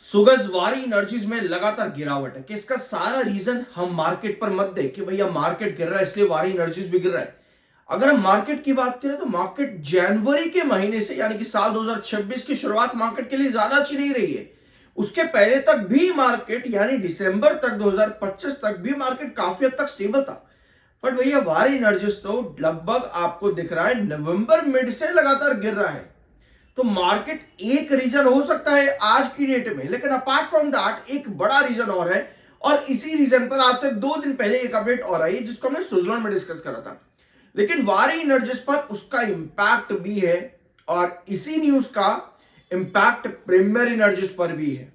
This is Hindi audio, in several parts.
सुगज वारी एनर्जीज में लगातार गिरावट है कि इसका सारा रीजन हम मार्केट पर मत दें कि भैया मार्केट गिर रहा है इसलिए वारी एनर्जीज भी गिर रहा है। अगर हम मार्केट की बात करें तो मार्केट जनवरी के महीने से यानी कि साल 2026 की शुरुआत मार्केट के लिए ज्यादा अच्छी नहीं रही है। उसके पहले तक भी मार्केट यानी दिसंबर तक 2025 तक भी मार्केट काफी हद तक स्टेबल था। बट भैया वारी एनर्जीज तो लगभग आपको दिख रहा है नवंबर मिड से लगातार गिर रहा है। तो मार्केट एक रीजन हो सकता है आज की डेट में, लेकिन अपार्ट फ्रॉम दैट एक बड़ा रीजन और है। और इसी रीजन पर आज से 2 दिन पहले एक अपडेट और आई जिसको हमने स्विट्जरलैंड में डिस्कस करा था, लेकिन वारी एनर्जीज पर उसका इंपैक्ट भी है और इसी न्यूज का इंपैक्ट प्रीमियर एनर्जीज पर भी है।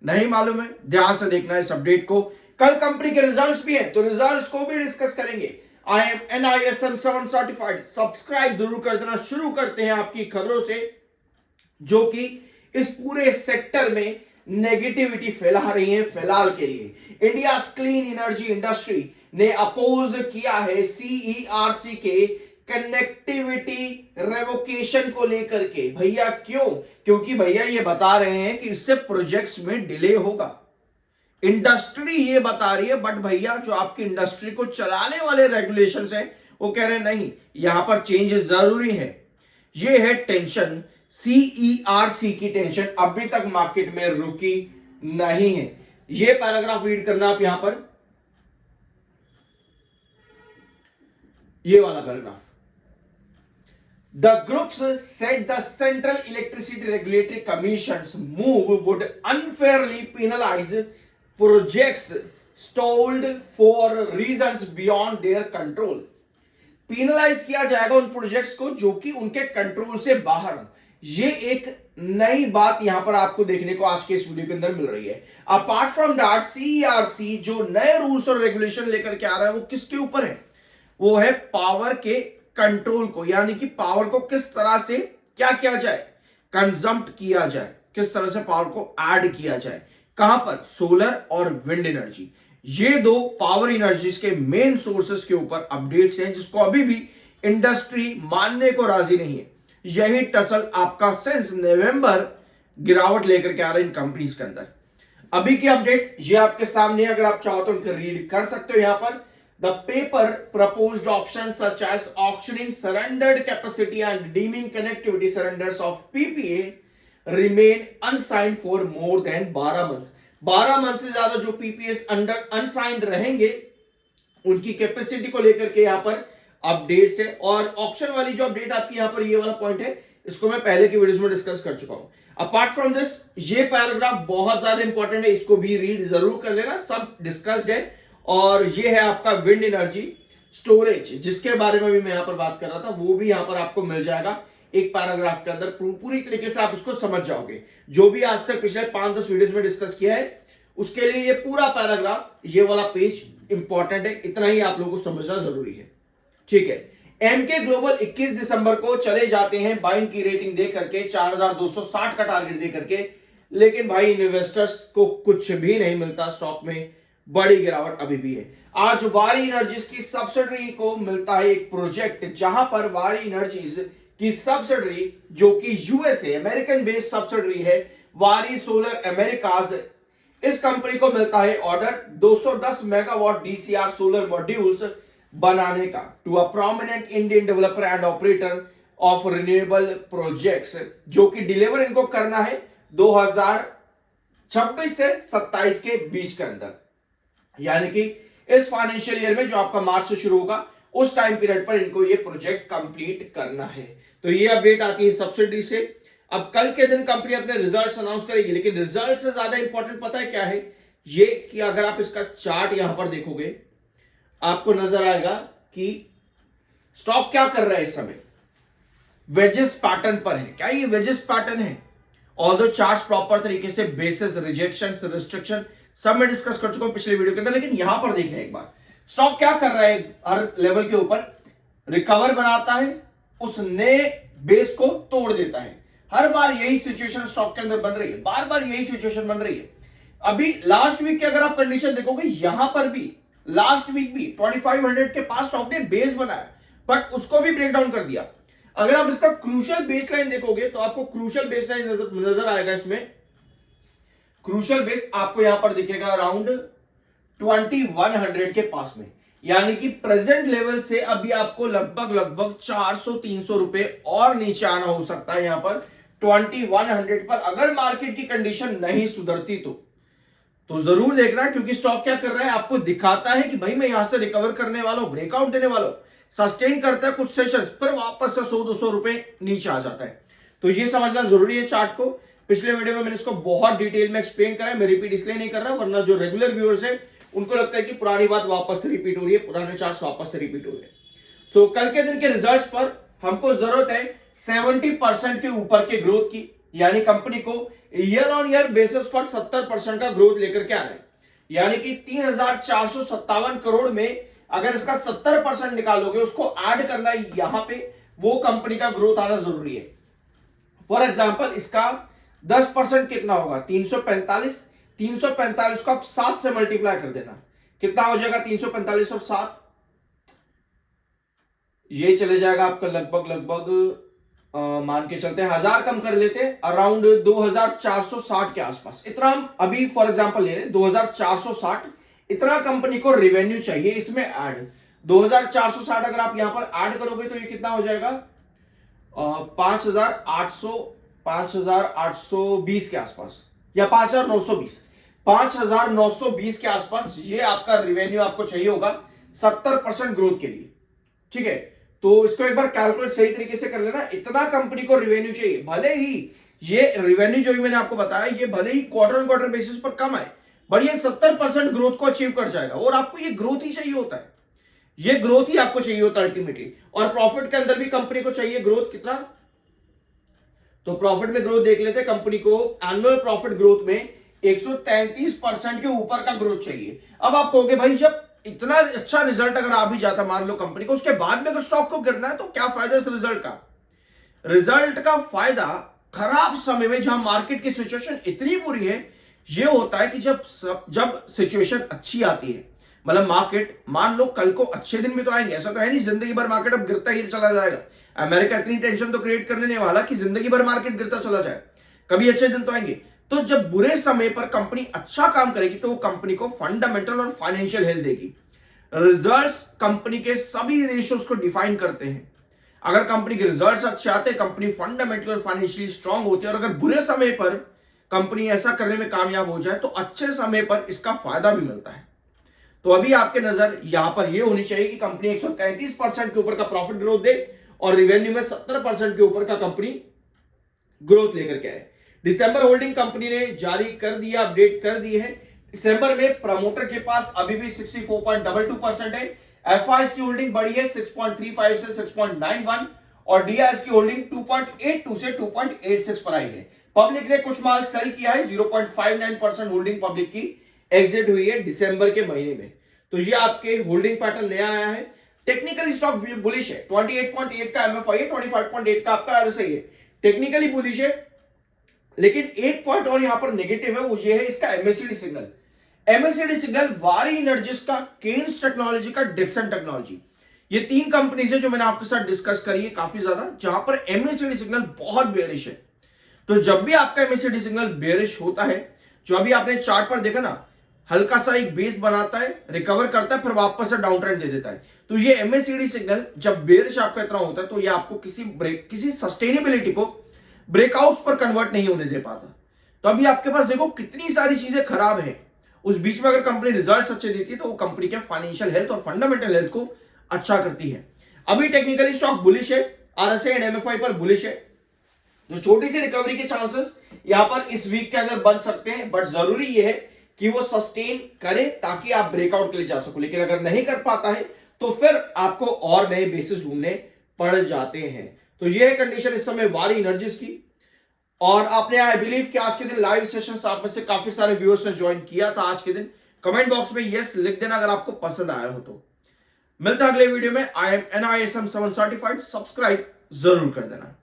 नहीं मालूम है, ध्यान से देखना इस अपडेट को। कल कंपनी के रिजल्ट्स भी हैं तो रिजल्ट्स को भी डिस्कस करेंगे। I am NISM 7 certified, subscribe जरूर कर देना। शुरू करते हैं आपकी खबरों से जो कि इस पूरे सेक्टर में नेगेटिविटी फैला रही है फिलहाल के लिए। इंडिया क्लीन एनर्जी इंडस्ट्री ने अपोज किया है CERC के कनेक्टिविटी रेवोकेशन को लेकर के। भैया क्यों? क्योंकि भैया ये बता रहे हैं कि इससे प्रोजेक्ट्स में डिले होगा। इंडस्ट्री ये बता रही है, बट भैया जो आपकी इंडस्ट्री को चलाने वाले रेगुलेशंस हैं वो कह रहे हैं नहीं, यहां पर चेंजेस जरूरी है। ये है टेंशन, CERC की टेंशन अभी तक मार्केट में रुकी नहीं है। ये पैराग्राफ रीड करना आप यहां पर, ये वाला paragraph. The groups said the Central Electricity Regulatory Commission's move would unfairly penalize projects stalled for reasons beyond their control. Penalise किया जाएगा उन प्रोजेक्ट्स को जो कि उनके कंट्रोल से बाहर हो। ये एक नई बात यहां पर आपको देखने को आज के इस वीडियो के अंदर मिल रही है। अपार्ट फ्रॉम दैट CERC जो नए रूल्स और रेगुलेशन लेकर के आ रहा है वो किसके ऊपर है? वो है पावर के कंट्रोल को, यानी कि पावर को किस तरह से क्या किया जाए, कंजम्प्ट किया जाए, किस तरह से पावर को ऐड किया जाए। कहां पर? सोलर और विंड एनर्जी। ये दो पावर एनर्जीज के मेन सोर्सेस के ऊपर अपडेट्स हैं जिसको अभी भी इंडस्ट्री मानने को राजी नहीं है। यही टसल आपका सिंस नवंबर गिरावट लेकर के आ रहा है इन कंपनीज के अंदर। अभी की अपडेट ये आपके सामने, अगर आप चाहो तो उनको रीड कर सकते हो यहां पर। The paper proposed options such as auctioning surrendered capacity and deeming connectivity surrenders of PPA remain unsigned for more than 12 months. 12 month से ज्यादा जो PPAs अंडर अनसाइंड रहेंगे उनकी कैपेसिटी को लेकर के यहां पर अपडेट्स है। और ऑक्शन वाली जो अपडेट आपकी यहां पर ये वाला पॉइंट है, इसको मैं पहले की वीडियोस में डिस्कस कर चुका हूं। अपार्ट फ्रॉम दिस ये पैराग्राफ बहुत ज्यादा इंपॉर्टेंट है, इसको भी रीड जरूर कर लेना, सब डिस्कस्ड है। और ये है आपका विंड एनर्जी स्टोरेज जिसके बारे में भी मैं यहां पर बात कर रहा था, वो भी यहां पर आपको मिल जाएगा एक पैराग्राफ के अंदर। पूरी तरीके से आप इसको समझ जाओगे। जो भी आज तक पिछले 5-10 वीडियोस में डिस्कस किया है उसके लिए ये पूरा पैराग्राफ, ये वाला पेज इंपॉर्टेंट है, इतना ही आप लोगों को समझना जरूरी है। ठीक है, एमके ग्लोबल 21 दिसंबर को चले जाते हैं बाइंग की रेटिंग दे करके 4260 का टारगेट दे करके, लेकिन भाई इन्वेस्टर्स को कुछ भी नहीं मिलता, स्टॉक में बड़ी गिरावट अभी भी है। आज वारी एनर्जीज की सब्सिडरी को मिलता है एक प्रोजेक्ट जहां पर वारी एनर्जीज की सब्सिडरी जो कि यूएसए अमेरिकन बेस्ड सब्सिडरी है, वारी सोलर अमेरिकाज, इस कंपनी को मिलता है order 210 megawatt DCR solar modules बनाने का to a prominent Indian developer and operator of renewable projects, जो कि डिलीवर इनको करना है 2026 से 27 के बीच के अंदर, यानी कि इस फाइनेंशियल ईयर में जो आपका मार्च से शुरू होगा उस टाइम पीरियड पर इनको ये प्रोजेक्ट कंप्लीट करना है। तो ये अपडेट आती है सब्सिडी से। अब कल के दिन कंपनी अपने रिजल्ट्स अनाउंस करेगी, लेकिन रिजल्ट से ज्यादा इंपॉर्टेंट पता है क्या है? ये कि अगर आप इसका चार्ट यहां पर देखोगे आपको नजर आएगा कि स्टॉक क्या कर रहा है इस समय, वेजेस पैटर्न पर है। क्या ये वेजेस पैटर्न है? ऑल्दो चार्ट्स प्रॉपर तरीके से बेसिस, रिजेक्शन, रिस्ट्रिक्शन सब मैं डिस्कस कर चुका हूं पिछले वीडियो के अंदर, लेकिन यहां पर देखना एक बार स्टॉक क्या कर रहा है। हर लेवल के ऊपर रिकवर बनाता है, उस नए बेस को तोड़ देता है। हर बार यही सिचुएशन स्टॉक के अंदर बन रही है, बार बार यही सिचुएशन बन रही है। अभी लास्ट वीक की अगर आप कंडीशन देखोगे, यहां पर भी लास्ट वीक भी 2500 के पास स्टॉक ने बेस बनाया, बट उसको भी ब्रेक डाउन कर दिया। अगर आप इसका क्रूशियल बेसलाइन देखोगे तो आपको क्रूशियल बेसलाइन नजर आएगा इसमें क्रूशियल बेस आपको यहां पर दिखेगा अराउंड 2100 के पास में, यानी कि प्रेजेंट लेवल से अभी आपको लगभग 400-300 रुपए और नीचे आना हो सकता है यहां पर 2100 पर, अगर मार्केट की कंडीशन नहीं सुधरती तो जरूर देखना, क्योंकि स्टॉक क्या कर रहा है, आपको दिखाता है कि भाई मैं यहां से रिकवर करने वाला हूं, ब्रेकआउट देने वाला हूं, सस्टेन करता है कुछ सेशन, फिर वापस से 100-200 रुपए नीचे आ जाता है। तो ये समझना जरूरी है चार्ट को। पिछले वीडियो में मैंने इसको बहुत डिटेल में एक्सप्लेन करा है, मैं रिपीट इसलिए नहीं कर रहा, वरना जो रेगुलर व्यूअर्स है उनको लगता है कि पुरानी बात वापस से रिपीट हो रही है, पुराने चार्ट्स वापस से रिपीट हो रहे हैं। सो कल के दिन के रिजल्ट्स पर हमको जरूरत है 70% के ऊपर के ग्रोथ की, यानी कंपनी को ईयर ऑन ईयर बेसिस पर 70% का ग्रोथ लेकर के आना है, यानी कि 3457 करोड़ में अगर इसका 70% निकालोगे, उसको ऐड करना है यहां पे, वो कंपनी का ग्रोथ आना जरूरी है। फॉर एग्जांपल इसका 10% कितना होगा, 345 को आप 7 से मल्टीप्लाई कर देना, कितना हो जाएगा 345 और 7, ये चले जाएगा आपका लगभग मान के चलते हैं 1000 कम कर लेते हैं, अराउंड 2460 के आसपास, इतना हम अभी फॉर एग्जांपल ले रहे हैं 2460, इतना कंपनी को रेवेन्यू चाहिए इसमें ऐड। 2460 अगर आप यहां पर ऐड करोगे तो ये कितना हो जाएगा 5820 के आसपास, या 5920 के आसपास, ये आपका रेवेन्यू आपको चाहिए होगा 70% ग्रोथ के लिए। ठीक है, तो इसको एक बार कैलकुलेट सही तरीके से कर लेना, इतना कंपनी को रेवेन्यू चाहिए, भले ही ये रेवेन्यू जो भी मैंने आपको बताया, ये भले ही क्वार्टर ऑन क्वार्टर बेसिस पर कम आए, बट ये 70% ग्रोथ को अचीव कर जाएगा, और आपको ये ग्रोथ ही चाहिए होता है, ये ग्रोथ ही आपको चाहिए होता है अल्टीमेटली। और प्रॉफिट के अंदर भी कंपनी को चाहिए ग्रोथ कितना, तो प्रॉफिट में ग्रोथ देख लेते हैं, कंपनी को एनुअल प्रॉफिट ग्रोथ में 133% के ऊपर का ग्रोथ चाहिए। अब आप कहोगे भाई जब इतना अच्छा रिजल्ट अगर आ भी जाता मान लो कंपनी को, उसके बाद में अगर स्टॉक को गिरना है तो क्या फायदा इस रिजल्ट का। रिजल्ट का फायदा खराब समय में जहां मार्केट की सिचुएशन इतनी बुरी है, ये होता है कि जब सिचुएशन अच्छी आती है, मतलब मार्केट मान लो कल को अच्छे दिन भी तो आएंगे, ऐसा तो है नहीं जिंदगी भर मार्केट अब गिरता ही चला जाएगा। अमेरिका इतनी टेंशन तो क्रिएट कर लेने वाला कि जिंदगी भर मार्केट गिरता चला जाए, कभी अच्छे दिन तो आएंगे। तो जब बुरे समय पर कंपनी अच्छा काम करेगी तो वो कंपनी को फंडामेंटल और फाइनेंशियल हेल्थ देगी। रिजल्ट्स कंपनी के सभी रेशियोज को डिफाइन करते हैं। अगर कंपनी के रिजल्ट्स अच्छे आते हैं, कंपनी फंडामेंटल और फाइनेंशियली स्ट्रांग होती है, और अगर बुरे समय पर कंपनी ऐसा करने में कामयाब हो जाए तो अच्छे समय पर इसका फायदा भी मिलता है। तो अभी आपके नजर यहां पर यह होनी चाहिए कि कंपनी 133% के ऊपर का प्रॉफिट ग्रोथ दे और रेवेन्यू में 70% के ऊपर का कंपनी ग्रोथ लेकर के आए। दिसंबर होल्डिंग कंपनी ने जारी कर दिया, अपडेट कर दी है। दिसंबर में प्रमोटर के पास अभी भी 64.22% है। एफआईएस की होल्डिंग बढ़ी है 6.35 से 6.91 और डीआईएस की होल्डिंग 2.82 से 2.86 पर आई है। पब्लिक ने कुछ माल सेल किया है, 0.59% होल्डिंग पब्लिक की एग्जिट हुई है दिसंबर के महीने में। तो ये आपके होल्डिंग पैटर्न नया आया है। टेक्निकली स्टॉक बुलिश है, 28.8 का एमएफआई है, 25.8 का आपका आरएसआई है, टेक्निकली बुलिश है। लेकिन एक पॉइंट और यहां पर नेगेटिव है, वो ये है इसका एमएससीडी सिग्नल। एमएससीडी सिग्नल वारी एनर्जीज का, केन्स टेक्नोलॉजी का, डिक्सन टेक्नोलॉजी, ये तीन कंपनीज है जो मैंने आपके साथ डिस्कस करी है काफी ज्यादा, जहां पर एमएससीडी सिग्नल बहुत बेरिश है। तो जब भी आपका एमएससीडी सिग्नल बेरिश होता है, जो अभी आपने चार्ट पर देखा ना, हल्का सा एक बेस बनाता है, रिकवर करता है, फिर वापस से डाउन ट्रेंड दे देता है। तो ये एमएससीडी सिग्नल जब बेरिश आपका इतना होता है तो ये आपको किसी सस्टेनेबिलिटी को ब्रेकआउट्स पर कन्वर्ट नहीं होने दे पाता। तो अभी आपके पास देखो कितनी सारी चीजें खराब हैं, उस बीच में अगर कंपनी रिजल्ट्स अच्छे देती है तो वो कंपनी के फाइनेंशियल हेल्थ और फंडामेंटल हेल्थ को अच्छा करती है। अभी टेक्निकली स्टॉक बुलिश है, आरएसआई एंड एमएफआई पर बुलिश है। जो छोटी सी रिकवरी के चांसेस यहां पर इस वीक के अंदर बन सकते हैं, बट जरूरी यह है कि वो सस्टेन करे ताकि आप ब्रेकआउट के लिए जा सको। लेकिन अगर नहीं कर पाता है तो फिर आपको और नए बेसिस ढूंढने पड़ जाते हैं। तो ये है कंडीशन इस समय वारी एनर्जीज की। और आपने आई बिलीव कि आज के दिन लाइव सेशन आप में से काफी सारे व्यूअर्स ने ज्वाइन किया था आज के दिन। कमेंट बॉक्स में यस लिख देना अगर आपको पसंद आया हो तो। मिलता है अगले वीडियो में। I am NISM 7 certified, subscribe जरूर कर देना।